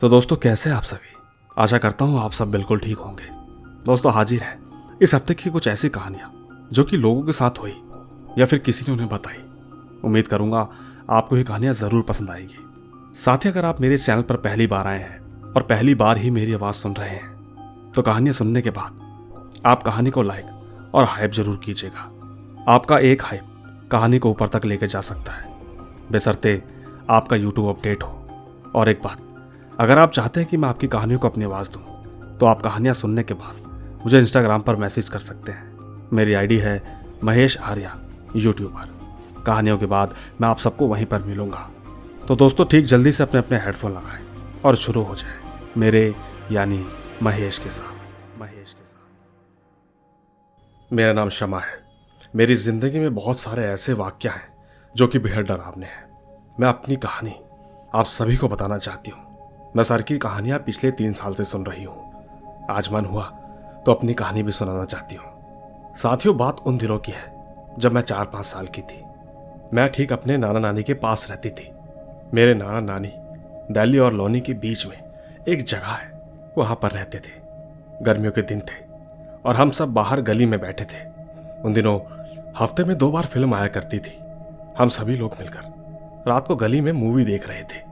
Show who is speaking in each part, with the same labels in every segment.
Speaker 1: तो दोस्तों कैसे आप सभी। आशा करता हूँ आप सब बिल्कुल ठीक होंगे। दोस्तों हाजिर है इस हफ्ते की कुछ ऐसी कहानियां जो कि लोगों के साथ हुई या फिर किसी ने उन्हें बताई। उम्मीद करूंगा आपको ये कहानियां जरूर पसंद आएगी। साथ ही अगर आप मेरे चैनल पर पहली बार आए हैं और पहली बार ही मेरी आवाज सुन रहे हैं तो कहानियां सुनने के बाद आप कहानी को लाइक और हाइप जरूर कीजिएगा। आपका एक हाइप कहानी को ऊपर तक लेके जा सकता है, बशर्ते आपका यूट्यूब अपडेट हो। और एक बात, अगर आप चाहते हैं कि मैं आपकी कहानियों को अपनी आवाज़ दूं तो आप कहानियां सुनने के बाद मुझे इंस्टाग्राम पर मैसेज कर सकते हैं। मेरी आईडी है महेश आर्या यूट्यूबर। कहानियों के बाद मैं आप सबको वहीं पर मिलूंगा। तो दोस्तों ठीक जल्दी से अपने अपने हेडफोन लगाएं और शुरू हो जाए मेरे यानी महेश के साथ। मेरा नाम शमा है। मेरी जिंदगी में बहुत सारे ऐसे वाक्य हैं जो कि बेहद डरावने हैं। मैं अपनी कहानी आप सभी को बताना चाहती हूँ। मैं सर की कहानियां पिछले 3 साल से सुन रही हूँ। आज मन हुआ तो अपनी कहानी भी सुनाना चाहती हूँ। साथियों बात उन दिनों की है जब मैं 4-5 साल की थी। मैं ठीक अपने नाना नानी के पास रहती थी। मेरे नाना नानी दिल्ली और लोनी के बीच में एक जगह है, वहां पर रहते थे। गर्मियों के दिन थे और हम सब बाहर गली में बैठे थे। उन दिनों हफ्ते में 2 बार फिल्म आया करती थी। हम सभी लोग मिलकर रात को गली में मूवी देख रहे थे।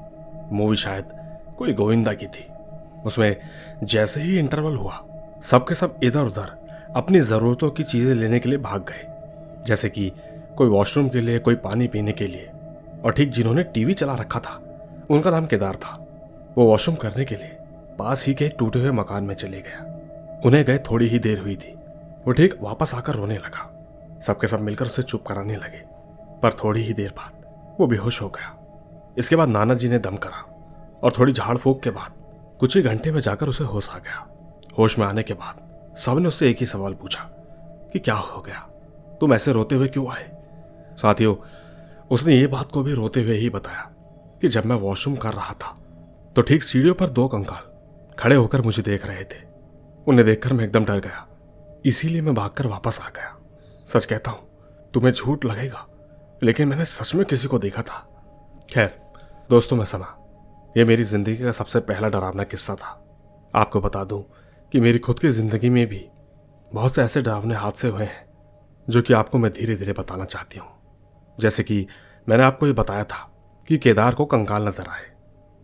Speaker 1: मूवी शायद कोई गोविंदा की थी। उसमें जैसे ही इंटरवल हुआ सबके सब इधर उधर अपनी जरूरतों की चीजें लेने के लिए भाग गए, जैसे कि कोई वॉशरूम के लिए, कोई पानी पीने के लिए। और ठीक जिन्होंने टीवी चला रखा था उनका नाम केदार था। वो वॉशरूम करने के लिए पास ही के एक टूटे हुए मकान में चले गया। उन्हें गए थोड़ी ही देर हुई थी। वो ठीक वापस आकर रोने लगा। सबके सब मिलकर उसे चुप कराने लगे, पर थोड़ी ही देर बाद वो बेहोश हो गया। इसके बाद नाना जी ने दम करा और थोड़ी झाड़ फूक के बाद कुछ ही घंटे में जाकर उसे होश आ गया। होश में आने के बाद सबने उससे एक ही सवाल पूछा कि क्या हो गया, तुम ऐसे रोते हुए क्यों आए। साथियों उसने ये बात को भी रोते हुए ही बताया कि जब मैं वॉशरूम कर रहा था तो ठीक सीढ़ियों पर 2 कंकाल खड़े होकर मुझे देख रहे थे। उन्हें देखकर मैं एकदम डर गया, इसीलिए मैं भागकर वापस आ गया। सच कहता हूं तुम्हें झूठ लगेगा, लेकिन मैंने सच में किसी को देखा था। खैर दोस्तों मैं समा, यह मेरी जिंदगी का सबसे पहला डरावना किस्सा था। आपको बता दूं कि मेरी खुद की जिंदगी में भी बहुत से ऐसे डरावने हादसे हुए हैं जो कि आपको मैं धीरे धीरे बताना चाहती हूँ। जैसे कि मैंने आपको ये बताया था कि केदार को कंकाल नजर आए,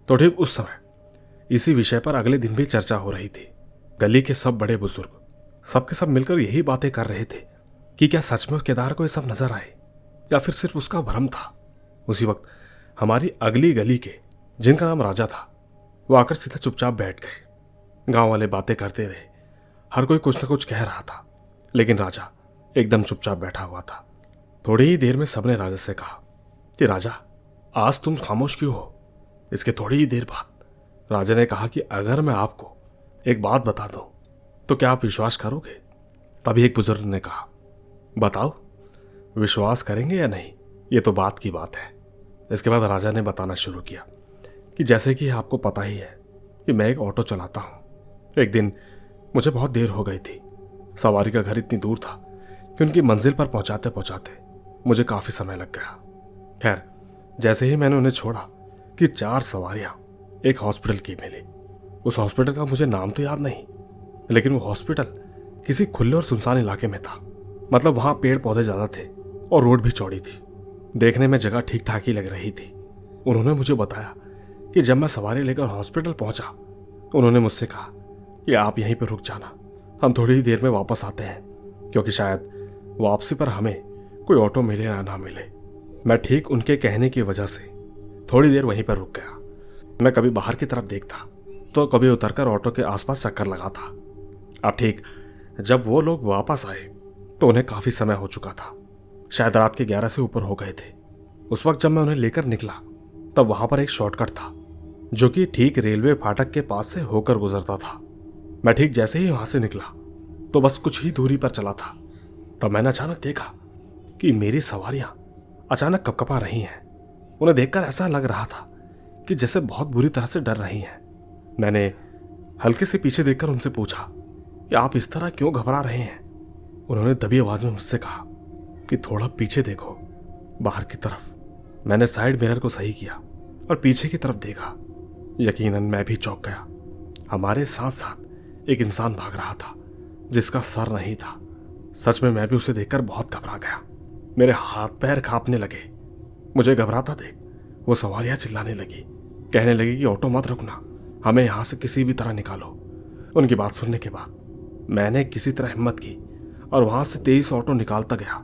Speaker 1: तो ठीक उस समय इसी विषय पर अगले दिन भी चर्चा हो रही थी। गली के सब बड़े बुजुर्ग सबके सब मिलकर यही बातें कर रहे थे कि क्या सच में केदार को ये सब नजर आए या फिर सिर्फ उसका भ्रम था। उसी वक्त हमारी अगली गली के जिनका नाम राजा था वो आकर सीधा चुपचाप बैठ गए। गांव वाले बातें करते रहे, हर कोई कुछ न कुछ कह रहा था, लेकिन राजा एकदम चुपचाप बैठा हुआ था। थोड़ी ही देर में सबने राजा से कहा कि राजा आज तुम खामोश क्यों हो। इसके थोड़ी ही देर बाद राजा ने कहा कि अगर मैं आपको एक बात बता दूं तो क्या आप विश्वास करोगे। तभी एक बुजुर्ग ने कहा बताओ, विश्वास करेंगे या नहीं, ये तो बात की बात है। इसके बाद राजा ने बताना शुरू किया कि जैसे कि आपको पता ही है कि मैं एक ऑटो चलाता हूं। एक दिन मुझे बहुत देर हो गई थी। सवारी का घर इतनी दूर था कि उनकी मंजिल पर पहुंचाते पहुंचाते मुझे काफी समय लग गया। खैर जैसे ही मैंने उन्हें छोड़ा कि 4 सवारियां एक हॉस्पिटल की मिली। उस हॉस्पिटल का मुझे नाम तो याद नहीं, लेकिन वो हॉस्पिटल किसी खुले और सुनसान इलाके में था। मतलब वहां पेड़ पौधे ज्यादा थे और रोड भी चौड़ी थी। देखने में जगह ठीक ठाक ही लग रही थी। उन्होंने मुझे बताया कि जब मैं सवारी लेकर हॉस्पिटल पहुंचा उन्होंने मुझसे कहा कि आप यहीं पर रुक जाना, हम थोड़ी ही देर में वापस आते हैं, क्योंकि शायद वापसी पर हमें कोई ऑटो मिले या ना मिले। मैं ठीक उनके कहने की वजह से थोड़ी देर वहीं पर रुक गया। मैं कभी बाहर की तरफ देखता तो कभी उतरकर ऑटो के आसपास चक्कर लगाता। अब ठीक जब वो लोग वापस आए तो उन्हें काफी समय हो चुका था, शायद रात के 11 से ऊपर हो गए थे। उस वक्त जब मैं उन्हें लेकर निकला तब वहां पर एक शॉर्टकट था जो कि ठीक रेलवे फाटक के पास से होकर गुजरता था। मैं ठीक जैसे ही वहां से निकला तो बस कुछ ही दूरी पर चला था, तब मैंने अचानक देखा कि मेरी सवारियां अचानक कपकपा रही हैं। उन्हें देखकर ऐसा लग रहा था कि जैसे बहुत बुरी तरह से डर रही हैं। मैंने हल्के से पीछे देखकर उनसे पूछा कि आप इस तरह क्यों घबरा रहे हैं। उन्होंने दबी आवाज में मुझसे कहा कि थोड़ा पीछे देखो, बाहर की तरफ। मैंने साइड मिरर को सही किया और पीछे की तरफ देखा। यकीनन मैं भी चौंक गया। हमारे साथ साथ एक इंसान भाग रहा था जिसका सर नहीं था। सच में मैं भी उसे देखकर बहुत घबरा गया। मेरे हाथ पैर कांपने लगे। मुझे घबराता देख वो सवारियां चिल्लाने लगी, कहने लगी कि ऑटो मत रुकना, हमें यहां से किसी भी तरह निकालो। उनकी बात सुनने के बाद मैंने किसी तरह हिम्मत की और वहां से तेज ऑटो निकालता गया।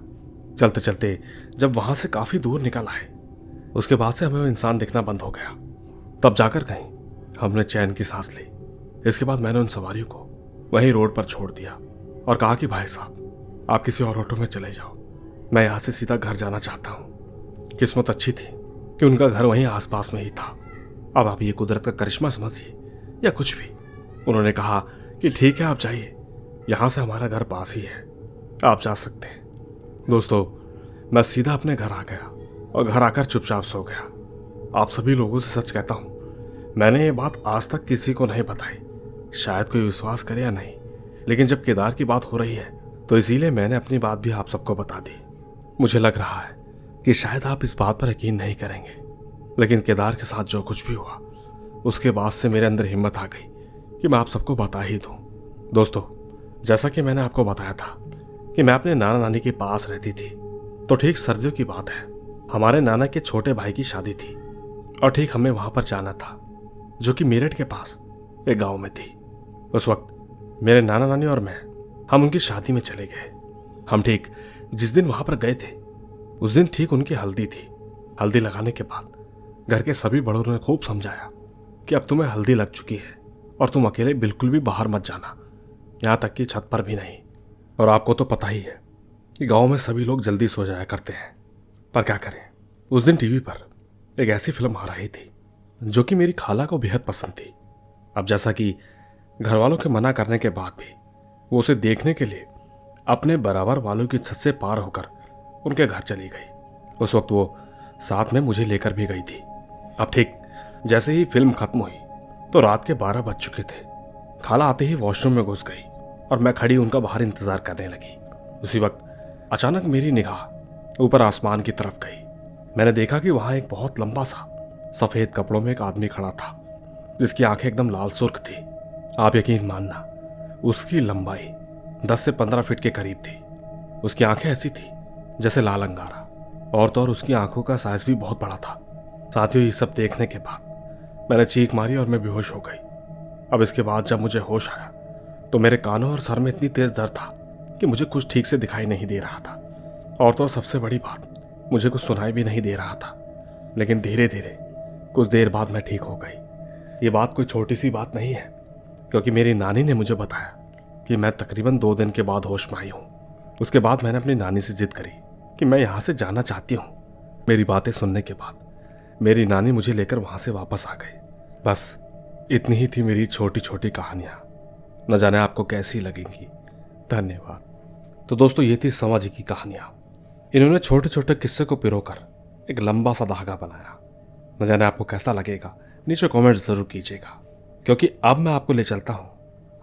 Speaker 1: चलते चलते जब वहां से काफी दूर निकल आए, उसके बाद से हमें वो इंसान दिखना बंद हो गया। तब जाकर कहीं हमने चैन की सांस ली। इसके बाद मैंने उन सवारियों को वहीं रोड पर छोड़ दिया और कहा कि भाई साहब, आप किसी और ऑटो में चले जाओ, मैं यहां से सीधा घर जाना चाहता हूं। किस्मत अच्छी थी कि उनका घर वहीं आसपास में ही था। अब आप ये कुदरत का करिश्मा समझिए या कुछ भी। उन्होंने कहा कि ठीक है, आप जाइए, यहां से हमारा घर पास ही है, आप जा सकते हैं। दोस्तों, मैं सीधा अपने घर आ गया और घर आकर चुपचाप सो गया। आप सभी लोगों से सच कहता हूं, मैंने ये बात आज तक किसी को नहीं बताई। शायद कोई विश्वास करे या नहीं, लेकिन जब केदार की बात हो रही है तो इसीलिए मैंने अपनी बात भी आप सबको बता दी। मुझे लग रहा है कि शायद आप इस बात पर यकीन नहीं करेंगे, लेकिन केदार के साथ जो कुछ भी हुआ उसके बाद से मेरे अंदर हिम्मत आ गई कि मैं आप सबको बता ही दूं। दोस्तों, जैसा कि मैंने आपको बताया था कि मैं अपने नाना नानी के पास रहती थी, तो ठीक सर्दियों की बात है, हमारे नाना के छोटे भाई की शादी थी और ठीक हमें वहां पर जाना था, जो कि मेरठ के पास एक गांव में थी। उस वक्त मेरे नाना नानी और मैं हम उनकी शादी में चले गए। हम ठीक जिस दिन वहां पर गए थे उस दिन ठीक उनकी हल्दी थी। हल्दी लगाने के बाद घर के सभी बड़ों ने खूब समझाया कि अब तुम्हें हल्दी लग चुकी है और तुम अकेले बिल्कुल भी बाहर मत जाना, यहां तक कि छत पर भी नहीं। और आपको तो पता ही है कि गांव में सभी लोग जल्दी सो जाया करते हैं, पर क्या करें, उस दिन टीवी पर एक ऐसी फिल्म आ रही थी जो कि मेरी खाला को बेहद पसंद थी। अब जैसा कि घर वालों के मना करने के बाद भी वो उसे देखने के लिए अपने बराबर वालों की छत से पार होकर उनके घर चली गई। उस वक्त वो साथ में मुझे लेकर भी गई थी। अब ठीक जैसे ही फिल्म खत्म हुई तो रात के 12 बज चुके थे। खाला आते ही वॉशरूम में घुस गई और मैं खड़ी उनका बाहर इंतजार करने लगी। उसी वक्त अचानक मेरी निगाह ऊपर आसमान की तरफ गई। मैंने देखा कि वहां एक बहुत लंबा सा सफेद कपड़ों में एक आदमी खड़ा था जिसकी आंखें एकदम लाल सुर्ख थी। आप यकीन मानना, उसकी लंबाई 10 से 15 फीट के करीब थी। उसकी आंखें ऐसी थी जैसे लाल अंगारा, और तो और उसकी आंखों का साइज भी बहुत बड़ा था। साथियों, ये सब देखने के बाद मैंने चीख मारी और मैं बेहोश हो गई। अब इसके बाद जब मुझे होश आया तो मेरे कानों और सर में इतनी तेज दर्द था कि मुझे कुछ ठीक से दिखाई नहीं दे रहा था, और तो और सबसे बड़ी बात, मुझे कुछ सुनाई भी नहीं दे रहा था। लेकिन धीरे धीरे कुछ देर बाद मैं ठीक हो गई। ये बात कोई छोटी सी बात नहीं है, क्योंकि मेरी नानी ने मुझे बताया कि मैं तकरीबन 2 दिन के बाद होश में आई हूँ। उसके बाद मैंने अपनी नानी से जिद करी कि मैं यहाँ से जाना चाहती हूँ। मेरी बातें सुनने के बाद मेरी नानी मुझे लेकर वहाँ से वापस आ गई। बस इतनी ही थी मेरी छोटी छोटी कहानियाँ। न जाने आपको कैसी लगेंगी। धन्यवाद। तो दोस्तों, ये थी समा जी की कहानियाँ। इन्होंने छोटे छोटे किस्से को पिरोकर एक लंबा सा धागा बनाया। न जाने आपको कैसा लगेगा, नीचे कमेंट जरूर कीजिएगा, क्योंकि अब मैं आपको ले चलता हूं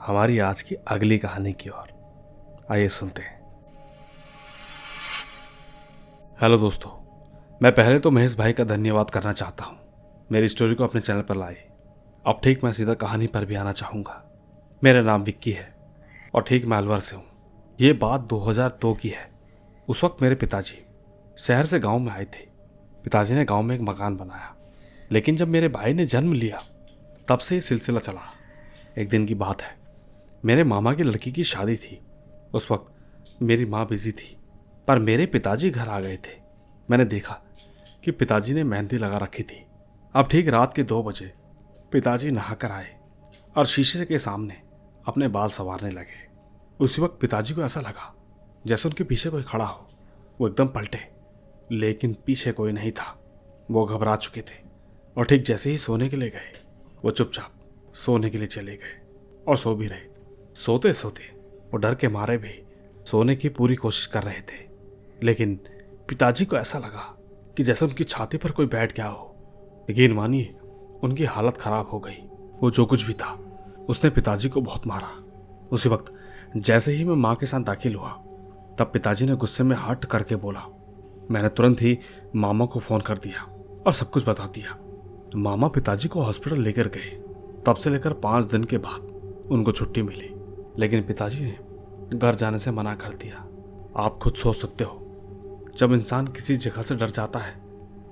Speaker 1: हमारी आज की अगली कहानी की ओर। आइए सुनते हैं। हेलो दोस्तों, मैं पहले तो महेश भाई का धन्यवाद करना चाहता हूं मेरी स्टोरी को अपने चैनल पर लाए। अब ठीक मैं सीधा कहानी पर भी आना चाहूंगा। मेरा नाम विक्की है और ठीक मैं अलवर से हूँ। ये बात 2002 की है। उस वक्त मेरे पिताजी शहर से गांव में आए थे। पिताजी ने गांव में एक मकान बनाया, लेकिन जब मेरे भाई ने जन्म लिया तब से ये सिलसिला चला। एक दिन की बात है, मेरे मामा की लड़की की शादी थी। उस वक्त मेरी माँ बिजी थी, पर मेरे पिताजी घर आ गए थे। मैंने देखा कि पिताजी ने मेहंदी लगा रखी थी। अब ठीक रात के 2 बजे पिताजी नहाकर आए और शीशे के सामने अपने बाल संवारने लगे। उसी वक्त पिताजी को ऐसा लगा जैसे उनके पीछे कोई खड़ा हो। वो एकदम पलटे, लेकिन पीछे कोई नहीं था। वो घबरा चुके थे और ठीक जैसे ही सोने के लिए गए, वो चुपचाप सोने के लिए चले गए और सो भी रहे। सोते सोते वो डर के मारे भी सोने की पूरी कोशिश कर रहे थे, लेकिन पिताजी को ऐसा लगा कि जैसे उनकी छाती पर कोई बैठ गया हो। यकीन मानिए, उनकी हालत खराब हो गई। वो जो कुछ भी था उसने पिताजी को बहुत मारा। उसी वक्त जैसे ही मैं माँ के साथ दाखिल हुआ, तब पिताजी ने गुस्से में हट करके बोला। मैंने तुरंत ही मामा को फोन कर दिया और सब कुछ बता दिया। मामा पिताजी को हॉस्पिटल लेकर गए। तब से लेकर 5 दिन के बाद उनको छुट्टी मिली, लेकिन पिताजी ने घर जाने से मना कर दिया। आप खुद सोच सकते हो, जब इंसान किसी जगह से डर जाता है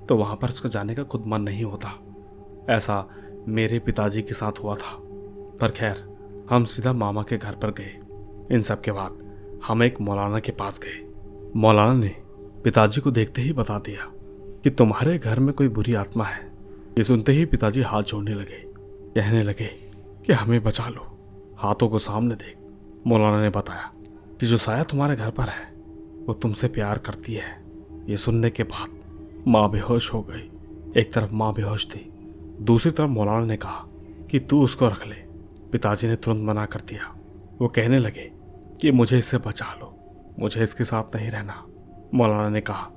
Speaker 1: तो वहां पर उसको जाने का खुद मन नहीं होता। ऐसा मेरे पिताजी के साथ हुआ था। पर खैर, हम सीधा मामा के घर पर गए। इन सब के बाद हम एक मौलाना के पास गए। मौलाना ने पिताजी को देखते ही बता दिया कि तुम्हारे घर में कोई बुरी आत्मा है। ये सुनते ही पिताजी हाथ जोड़ने लगे, कहने लगे कि हमें बचा लो, हाथों को सामने देख। मौलाना ने बताया कि जो साया तुम्हारे घर पर है वो तुमसे प्यार करती है। ये सुनने के बाद माँ बेहोश हो गई। एक तरफ माँ बेहोश थी, दूसरी तरफ मौलाना ने कहा कि तू उसको रख ले। पिताजी ने तुरंत मना कर दिया। वो कहने लगे कि मुझे इससे बचा लो, मुझे इसके साथ नहीं रहना। मौलाना ने कहा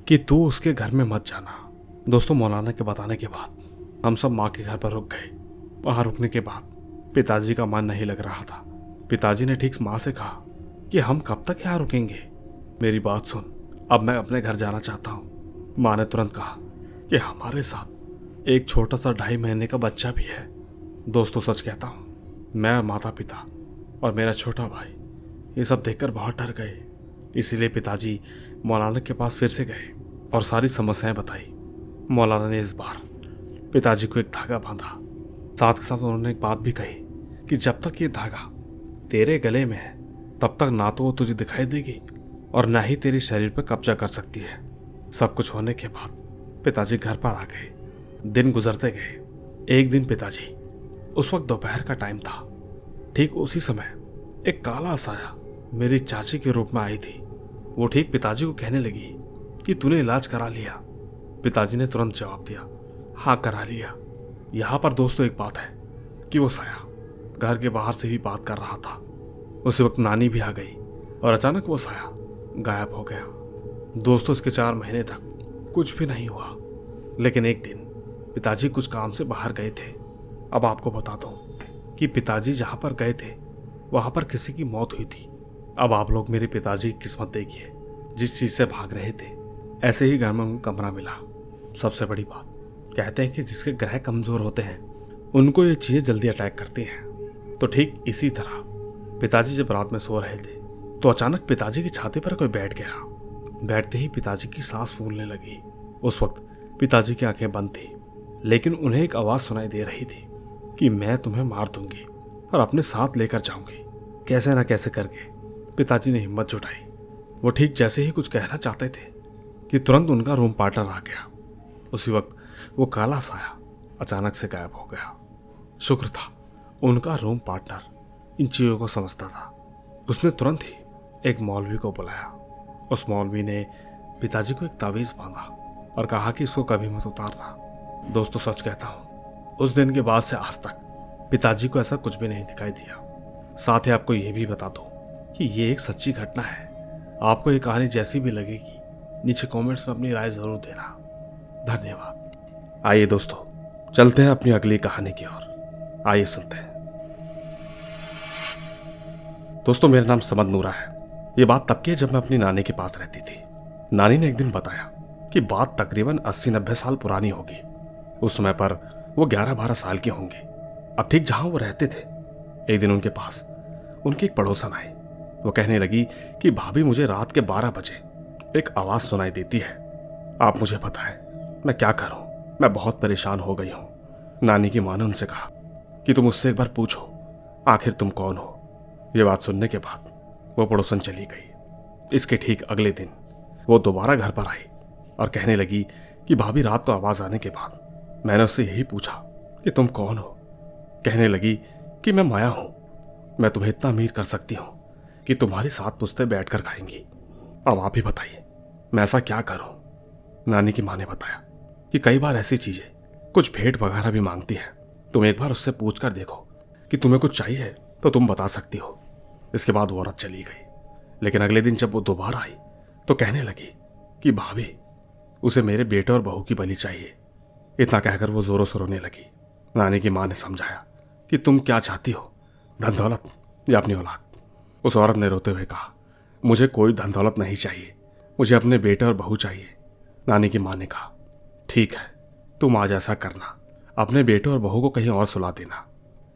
Speaker 1: कि तू उसके घर में मत जाना। दोस्तों, मौलाना के बताने के बाद हम सब माँ के घर पर रुक गए। वहाँ रुकने के बाद पिताजी का मन नहीं लग रहा था। पिताजी ने ठीक माँ से कहा कि हम कब तक यहाँ रुकेंगे, मेरी बात सुन, अब मैं अपने घर जाना चाहता हूँ। माँ ने तुरंत कहा कि हमारे साथ एक छोटा सा 2.5 महीने का बच्चा भी है। दोस्तों, सच कहता हूँ, मैं, माता पिता और मेरा छोटा भाई ये सब देखकर बहुत डर गए। इसीलिए पिताजी मौलाना के पास फिर से गए और सारी समस्याएं बताई। मौलाना ने इस बार पिताजी को एक धागा बांधा। साथ के साथ उन्होंने एक बात भी कही कि जब तक ये धागा तेरे गले में है तब तक ना तो वो तुझे दिखाई देगी और ना ही तेरे शरीर पर कब्जा कर सकती है। सब कुछ होने के बाद पिताजी घर पर आ गए। दिन गुजरते गए। एक दिन पिताजी, उस वक्त दोपहर का टाइम था, ठीक उसी समय एक काला साया मेरी चाची के रूप में आई थी। वो ठीक पिताजी को कहने लगी कि तूने इलाज करा लिया। पिताजी ने तुरंत जवाब दिया, हाँ करा लिया। यहाँ पर दोस्तों एक बात है कि वो साया घर के बाहर से ही बात कर रहा था। उसी वक्त नानी भी आ गई और अचानक वो साया गायब हो गया। दोस्तों, इसके 4 महीने तक कुछ भी नहीं हुआ, लेकिन एक दिन पिताजी कुछ काम से बाहर गए थे। अब आपको बता दूं कि पिताजी जहां पर गए थे वहां पर किसी की मौत हुई थी। अब आप लोग मेरे पिताजी की किस्मत देखिए, जिस चीज से भाग रहे थे ऐसे ही घर में उनको कमरा मिला। सबसे बड़ी बात, कहते हैं कि जिसके ग्रह कमजोर होते हैं उनको ये चीजें जल्दी अटैक करती हैं। तो ठीक इसी तरह पिताजी जब रात में सो रहे थे तो अचानक पिताजी की छाती पर कोई बैठ गया। बैठते ही पिताजी की सांस फूलने लगी। उस वक्त पिताजी की आंखें बंद थी, लेकिन उन्हें एक आवाज सुनाई दे रही थी कि मैं तुम्हें मार दूंगी और अपने साथ लेकर जाऊंगी। कैसे ना कैसे करके पिताजी ने हिम्मत जुटाई। वो ठीक जैसे ही कुछ कहना चाहते थे कि तुरंत उनका रूम पार्टनर आ गया। उसी वक्त वो काला साया अचानक से गायब हो गया। शुक्र था उनका रूम पार्टनर इन चीजों को समझता था। उसने तुरंत ही एक मौलवी को बुलाया। उस मौलवी ने पिताजी को एक तावीज बांधा और कहा कि इसको कभी मत उतारना। दोस्तों, सच कहता हूँ, उस दिन के बाद से आज तक पिताजी को ऐसा कुछ भी नहीं दिखाई दिया। साथ ही आपको यह भी बता दूं कि ये एक सच्ची घटना है। आपको ये कहानी जैसी भी लगेगी नीचे कमेंट्स में अपनी राय जरूर देना। धन्यवाद। आइए दोस्तों, चलते हैं अपनी अगली कहानी की ओर। आइए सुनते हैं। दोस्तों, मेरा नाम समद नूरा है। ये बात तब की है जब मैं अपनी नानी के पास रहती थी। नानी ने एक दिन बताया कि बात तकरीबन 80-90 साल पुरानी होगी। उस समय पर वो 11-12 साल के होंगे। अब ठीक जहां वो रहते थे, एक दिन उनके पास उनकी एक पड़ोसन आई। वो कहने लगी कि भाभी, मुझे रात के 12 बजे एक आवाज सुनाई देती है। आप मुझे बताएं मैं क्या करूं, मैं बहुत परेशान हो गई हूं। नानी की मां ने उनसे कहा कि तुम उससे एक बार पूछो आखिर तुम कौन हो। ये बात सुनने के बाद वो पड़ोसन चली गई। इसके ठीक अगले दिन वो दोबारा घर पर आई और कहने लगी कि भाभी, रात को आवाज आने के बाद मैंने उससे यही पूछा कि तुम कौन हो। कहने लगी कि मैं माया हूं, मैं तुम्हें इतना अमीर कर सकती हूं कि तुम्हारी 7 पुश्तें बैठकर खाएंगी। अब आप ही बताइए मैं ऐसा क्या करूं। नानी की मां ने बताया कि कई बार ऐसी चीजें कुछ भेंट वगैरह भी मांगती हैं। तुम एक बार उससे पूछ कर देखो कि तुम्हें कुछ चाहिए तो तुम बता सकती हो। इसके बाद वो औरत चली गई। लेकिन अगले दिन जब वो दोबारा आई तो कहने लगी कि भाभी, उसे मेरे बेटे और बहू की बलि चाहिए। इतना कहकर वो जोरों से रोने लगी। नानी की मां ने समझाया कि तुम क्या चाहती हो, धन दौलत या अपनी औलाद। उस औरत ने रोते हुए कहा, मुझे कोई धन दौलत नहीं चाहिए, मुझे अपने बेटे और बहू चाहिए। नानी की मां ने कहा, ठीक है, तुम आज ऐसा करना, अपने बेटे और बहू को कहीं और सुला देना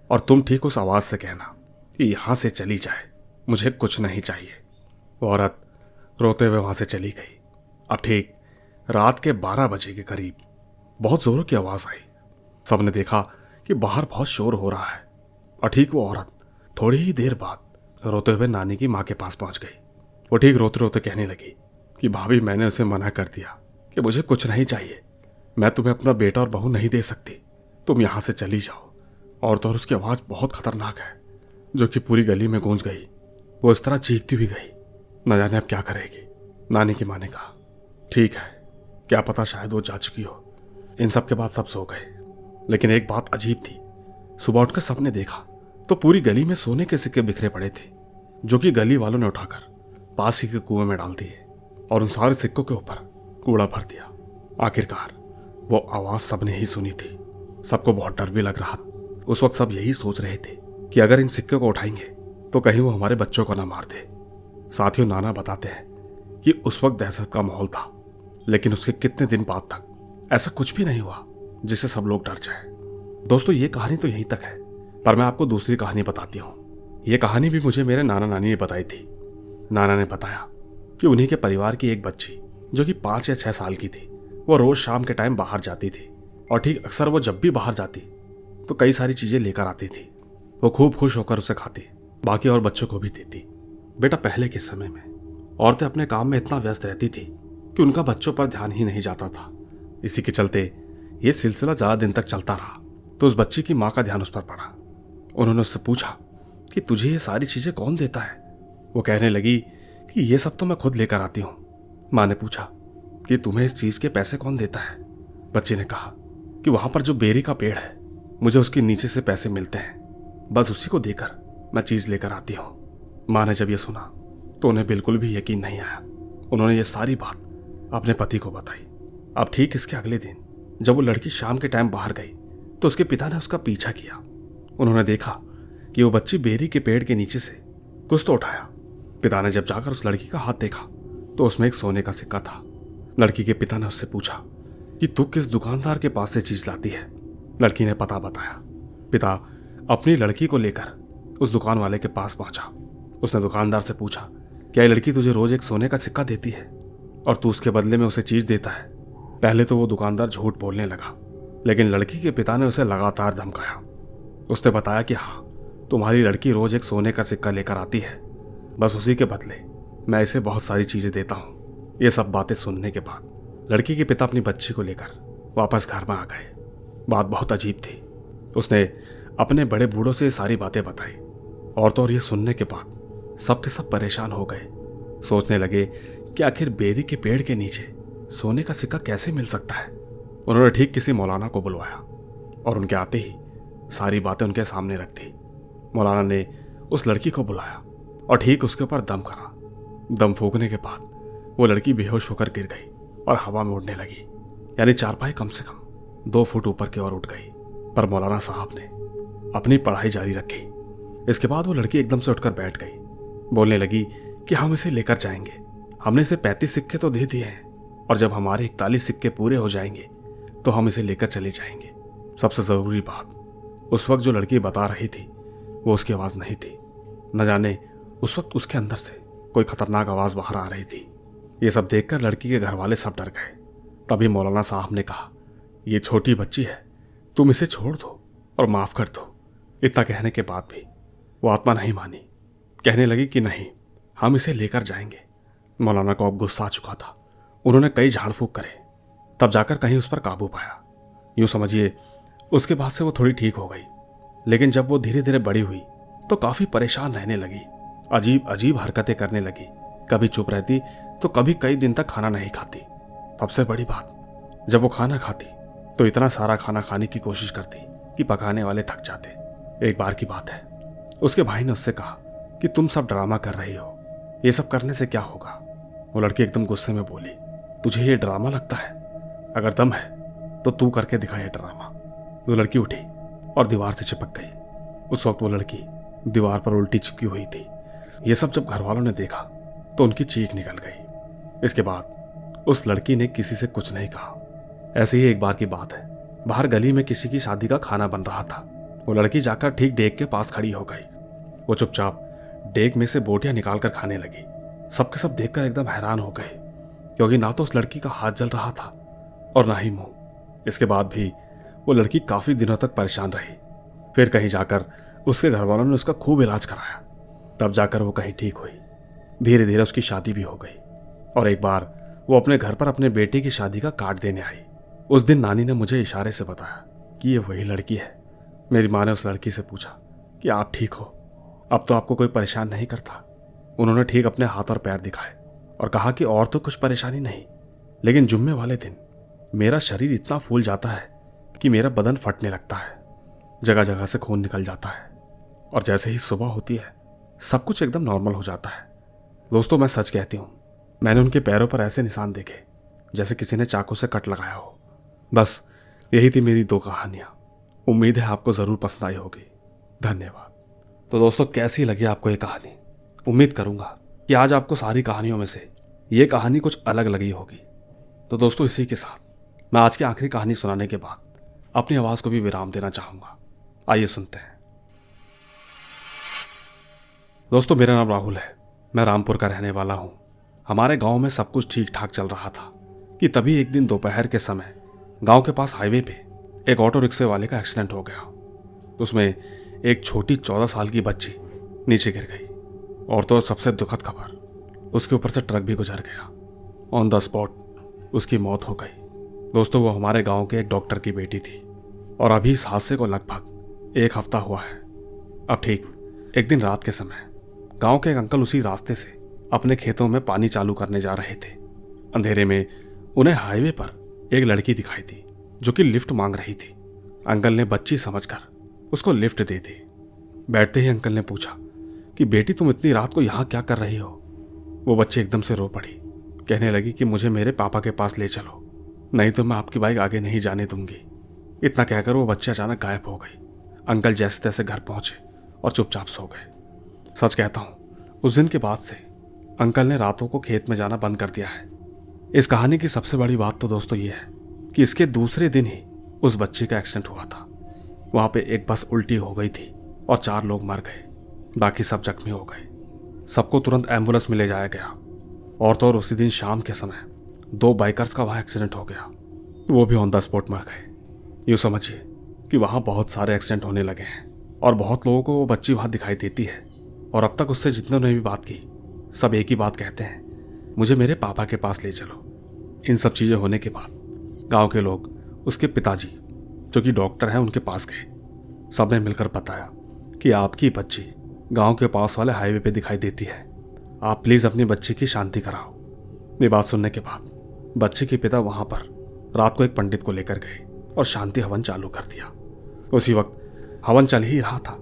Speaker 1: और तुम ठीक उस आवाज से कहना कि यहां से चली जाए, मुझे कुछ नहीं चाहिए। वो औरत रोते हुए वहां से चली गई। अब ठीक रात के 12 बजे के करीब बहुत जोरों की आवाज आई। सबने देखा कि बाहर बहुत शोर हो रहा है और ठीक वो औरत थोड़ी ही देर बाद रोते हुए नानी की माँ के पास पहुंच गई। वो ठीक रोते रोते कहने लगी कि भाभी, मैंने उसे मना कर दिया कि मुझे कुछ नहीं चाहिए, मैं तुम्हें अपना बेटा और बहू नहीं दे सकती, तुम यहां से चली जाओ। और तो और उसकी आवाज़ बहुत खतरनाक है जो कि पूरी गली में गूंज गई। वो इस तरह चीखती हुई गई, न जाने अब क्या करेगी। नानी की माँ ने कहा, ठीक है, क्या पता शायद वो जा चुकी हो। इन सब के बाद सब सो गए। लेकिन एक बात अजीब थी, सुबह उठकर सबने देखा तो पूरी गली में सोने के सिक्के बिखरे पड़े थे, जो कि गली वालों ने उठाकर पास ही के कुएं में डाल दिए और उन सारे सिक्कों के ऊपर कूड़ा भर दिया। आखिरकार वो आवाज सबने ही सुनी थी। सबको बहुत डर भी लग रहा था। उस वक्त सब यही सोच रहे थे कि अगर इन सिक्कों को उठाएंगे तो कहीं वो हमारे बच्चों को ना मार दे। साथियों, नाना बताते हैं कि उस वक्त दहशत का माहौल था, लेकिन उसके कितने दिन बाद तक ऐसा कुछ भी नहीं हुआ जिससे सब लोग डर जाए। दोस्तों, ये कहानी तो यहीं तक है, पर मैं आपको दूसरी कहानी बताती हूँ। ये कहानी भी मुझे मेरे नाना नानी ने बताई थी। नाना ने बताया कि उन्हीं के परिवार की एक बच्ची जो कि 5 या 6 साल की थी, वो रोज शाम के टाइम बाहर जाती थी और ठीक अक्सर वो जब भी बाहर जाती तो कई सारी चीजें लेकर आती थी। वो खूब खुश होकर उसे खाती, बाकी और बच्चों को भी देती। बेटा, पहले के समय में औरतें अपने काम में इतना व्यस्त रहती थी कि उनका बच्चों पर ध्यान ही नहीं जाता था। इसी के चलते ये सिलसिला ज्यादा दिन तक चलता रहा तो उस बच्ची की माँ का ध्यान उस पर पड़ा। उन्होंने उससे पूछा कि तुझे ये सारी चीजें कौन देता है? वो कहने लगी कि ये सब तो मैं खुद लेकर आती हूँ। माँ ने पूछा कि तुम्हें इस चीज के पैसे कौन देता है? बच्ची ने कहा कि वहां पर जो बेरी का पेड़ है, मुझे उसके नीचे से पैसे मिलते हैं, बस उसी को देकर मैं चीज लेकर आती हूँ। माँ ने जब ये सुना तो उन्हें बिल्कुल भी यकीन नहीं आया। उन्होंने ये सारी बात अपने पति को बताई। अब ठीक इसके अगले दिन जब वो लड़की शाम के टाइम बाहर गई तो उसके पिता ने उसका पीछा किया। उन्होंने देखा कि वो बच्ची बेरी के पेड़ के नीचे से कुछ तो उठाया। पिता ने जब जाकर उस लड़की का हाथ देखा तो उसमें एक सोने का सिक्का था। लड़की के पिता ने उससे पूछा कि तू किस दुकानदार के पास से चीज लाती है? लड़की ने पता बताया। पिता अपनी लड़की को लेकर उस दुकान वाले के पास पहुंचा। उसने दुकानदार से पूछा, क्या ये लड़की तुझे रोज एक सोने का सिक्का देती है और तू उसके बदले में उसे चीज देता है? पहले तो वो दुकानदार झूठ बोलने लगा, लेकिन लड़की के पिता ने उसे लगातार धमकाया। उसने बताया कि हाँ, तुम्हारी लड़की रोज एक सोने का सिक्का लेकर आती है, बस उसी के बदले मैं इसे बहुत सारी चीजें देता हूँ। ये सब बातें सुनने के बाद लड़की के पिता अपनी बच्ची को लेकर वापस घर में आ गए। बात बहुत अजीब थी। उसने अपने बड़े बूढ़ों से ये सारी बातें बताई और तो और ये सुनने के बाद सबके सब परेशान हो गए। सोचने लगे कि आखिर बेरी के पेड़ के नीचे सोने का सिक्का कैसे मिल सकता है। उन्होंने ठीक किसी मौलाना को बुलवाया और उनके आते ही सारी बातें उनके सामने रख दी। मौलाना ने उस लड़की को बुलाया और ठीक उसके ऊपर दम करा। दम फूकने के बाद वो लड़की बेहोश होकर गिर गई और हवा में उड़ने लगी, यानी चारपाई कम से कम 2 फुट ऊपर की ओर उठ गई। पर मौलाना साहब ने अपनी पढ़ाई जारी रखी। इसके बाद वो लड़की एकदम से उठकर बैठ गई, बोलने लगी कि हम इसे लेकर जाएंगे। हमने इसे 35 सिक्के तो दे दिए हैं और जब हमारे 41 सिक्के पूरे हो जाएंगे तो हम इसे लेकर चले जाएंगे। सबसे जरूरी बात, उस वक्त जो लड़की बता रही थी वो उसकी आवाज नहीं थी। न जाने उस वक्त उसके अंदर से कोई खतरनाक आवाज बाहर आ रही थी। ये सब देखकर लड़की के घर वाले सब डर गए। तभी मौलाना साहब ने कहा, ये छोटी बच्ची है, तुम इसे छोड़ दो और माफ कर दो। इतना कहने के बाद भी वो आत्मा नहीं मानी। कहने लगी कि नहीं, हम इसे लेकर जाएंगे। मौलाना को अब गुस्सा आ चुका था। उन्होंने कई झाड़ फूक करे, तब जाकर कहीं उस पर काबू पाया। यूं समझिए उसके बाद से वो थोड़ी ठीक हो गई, लेकिन जब वो धीरे धीरे बड़ी हुई तो काफी परेशान रहने लगी। अजीब अजीब हरकतें करने लगी। कभी चुप रहती तो कभी कई दिन तक खाना नहीं खाती। सबसे बड़ी बात, जब वो खाना खाती तो इतना सारा खाना खाने की कोशिश करती कि पकाने वाले थक जाते। एक बार की बात है, उसके भाई ने उससे कहा कि तुम सब ड्रामा कर रही हो, ये सब करने से क्या होगा? वो लड़की एकदम गुस्से में बोली, तुझे ये ड्रामा लगता है? अगर दम है तो तू करके दिखा ये ड्रामा। वो लड़की उठी और दीवार से चिपक गई। उस वक्त वो लड़की दीवार पर उल्टी चिपकी हुई थी। ये सब जब घर वालों ने देखा तो उनकी चीख निकल गई। इसके बाद उस लड़की ने किसी से कुछ नहीं कहा। ऐसे ही एक बार की बात है, बाहर गली में किसी की शादी का खाना बन रहा था। वो लड़की जाकर ठीक डेग के पास खड़ी हो गई। वो चुपचाप डेग में से बोटियां निकालकर खाने लगी। सबके सब देखकर एकदम हैरान हो गए, क्योंकि ना तो उस लड़की का हाथ जल रहा था और ना ही मुंह। इसके बाद भी वो लड़की काफी दिनों तक परेशान रही। फिर कहीं जाकर उसके घर वालों ने उसका खूब इलाज कराया, तब जाकर वो कहीं ठीक हुई। धीरे धीरे उसकी शादी भी हो गई और एक बार वो अपने घर पर अपने बेटे की शादी का कार्ड देने आई। उस दिन नानी ने मुझे इशारे से बताया कि ये वही लड़की है। मेरी माँ ने उस लड़की से पूछा कि आप ठीक हो, अब तो आपको कोई परेशान नहीं करता। उन्होंने ठीक अपने हाथ और पैर दिखाए और कहा कि और तो कुछ परेशानी नहीं, लेकिन जुम्मे वाले दिन मेरा शरीर इतना फूल जाता है कि मेरा बदन फटने लगता है, जगह जगह से खून निकल जाता है और जैसे ही सुबह होती है सब कुछ एकदम नॉर्मल हो जाता है। दोस्तों, मैं सच कहती हूँ, मैंने उनके पैरों पर ऐसे निशान देखे जैसे किसी ने चाकू से कट लगाया हो। बस यही थी मेरी 2 कहानियां। उम्मीद है आपको जरूर पसंद आई होगी। धन्यवाद। तो दोस्तों, कैसी लगी आपको ये कहानी? उम्मीद करूंगा कि आज आपको सारी कहानियों में से ये कहानी कुछ अलग लगी होगी। तो दोस्तों, इसी के साथ मैं आज की आखिरी कहानी सुनाने के बाद अपनी आवाज को भी विराम देना चाहूंगा। आइए सुनते हैं। दोस्तों, मेरा नाम राहुल है। मैं रामपुर का रहने वाला हूं। हमारे गांव में सब कुछ ठीक ठाक चल रहा था कि तभी एक दिन दोपहर के समय गांव के पास हाईवे पे एक ऑटो रिक्शे वाले का एक्सीडेंट हो गया। उसमें एक छोटी 14 साल की बच्ची नीचे गिर गई और तो सबसे दुखद खबर, उसके ऊपर से ट्रक भी गुजर गया। ऑन द स्पॉट उसकी मौत हो गई। दोस्तों, वो हमारे गांव के एक डॉक्टर की बेटी थी और अभी इस हादसे को लगभग 1 हफ्ता हुआ है। अब ठीक एक दिन रात के समय गांव के एक अंकल उसी रास्ते से अपने खेतों में पानी चालू करने जा रहे थे। अंधेरे में उन्हें हाईवे पर एक लड़की दिखाई दी जो कि लिफ्ट मांग रही थी। अंकल ने बच्ची समझकर उसको लिफ्ट दे दी। बैठते ही अंकल ने पूछा कि बेटी, तुम इतनी रात को यहाँ क्या कर रही हो? वो बच्ची एकदम से रो पड़ी, कहने लगी कि मुझे मेरे पापा के पास ले चलो, नहीं तो मैं आपकी बाइक आगे नहीं जाने दूंगी। इतना कहकर वो बच्ची अचानक गायब हो गई। अंकल जैसे तैसे घर पहुंचे और चुपचाप सो गए। सच कहता हूं, उस दिन के बाद से अंकल ने रातों को खेत में जाना बंद कर दिया है। इस कहानी की सबसे बड़ी बात तो दोस्तों ये है कि इसके दूसरे दिन ही उस बच्ची का एक्सीडेंट हुआ था। वहां पे एक बस उल्टी हो गई थी और 4 लोग मर गए, बाकी सब जख्मी हो गए। सबको तुरंत एम्बुलेंस में ले जाया गया और तो और उसी दिन शाम के समय 2 बाइकर्स का वहां एक्सीडेंट हो गया, वो भी ऑन द स्पॉट मर गए। यूँ समझिए कि वहां बहुत सारे एक्सीडेंट होने लगे हैं और बहुत लोगों को वो बच्ची वहां दिखाई देती है और अब तक उससे जितने ने भी बात की सब एक ही बात कहते हैं, मुझे मेरे पापा के पास ले चलो। इन सब चीज़ें होने के बाद गांव के लोग उसके पिताजी जो कि डॉक्टर हैं उनके पास गए। सबने मिलकर बताया कि आपकी बच्ची गांव के पास वाले हाईवे पे दिखाई देती है, आप प्लीज़ अपनी बच्ची की शांति कराओ। ये बात सुनने के बाद बच्ची के पिता वहां पर रात को एक पंडित को लेकर गए और शांति हवन चालू कर दिया। उसी वक्त हवन चल ही रहा था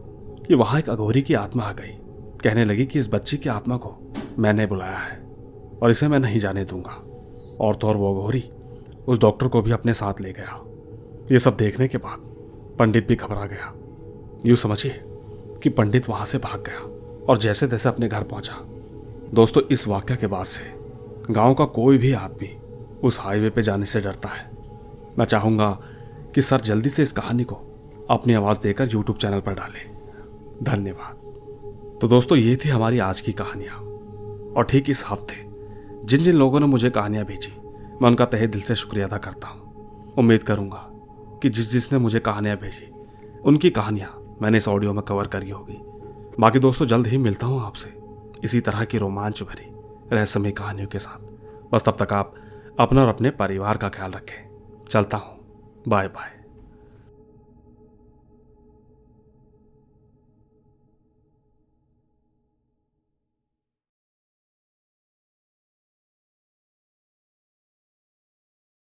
Speaker 1: कि वहां एक अघोरी की आत्मा आ गई। कहने लगी कि इस बच्ची की आत्मा को मैंने बुलाया है और इसे मैं नहीं जाने दूंगा। और तो और वो अघोरी उस डॉक्टर को भी अपने साथ ले गया। ये सब देखने के बाद पंडित भी घबरा गया। यूँ समझिए कि पंडित वहां से भाग गया और जैसे तैसे अपने घर पहुंचा। दोस्तों, इस वाक्य के बाद से गांव का कोई भी आदमी उस हाईवे पे जाने से डरता है। मैं चाहूंगा कि सर जल्दी से इस कहानी को अपनी आवाज़ देकर यूट्यूब चैनल पर डालें। धन्यवाद। तो दोस्तों, ये थी हमारी आज की कहानियाँ और ठीक इस हफ्ते जिन जिन लोगों ने मुझे कहानियाँ भेजी मैं उनका तहे दिल से शुक्रिया अदा करता हूँ। उम्मीद करूँगा कि जिसने मुझे कहानियाँ भेजी उनकी कहानियाँ मैंने इस ऑडियो में कवर करी होगी। बाकी दोस्तों, जल्द ही मिलता हूँ आपसे इसी तरह की रोमांच भरी रहस्यमय कहानियों के साथ। बस तब तक आप अपना और अपने परिवार का ख्याल रखें। चलता हूँ, बाय बाय।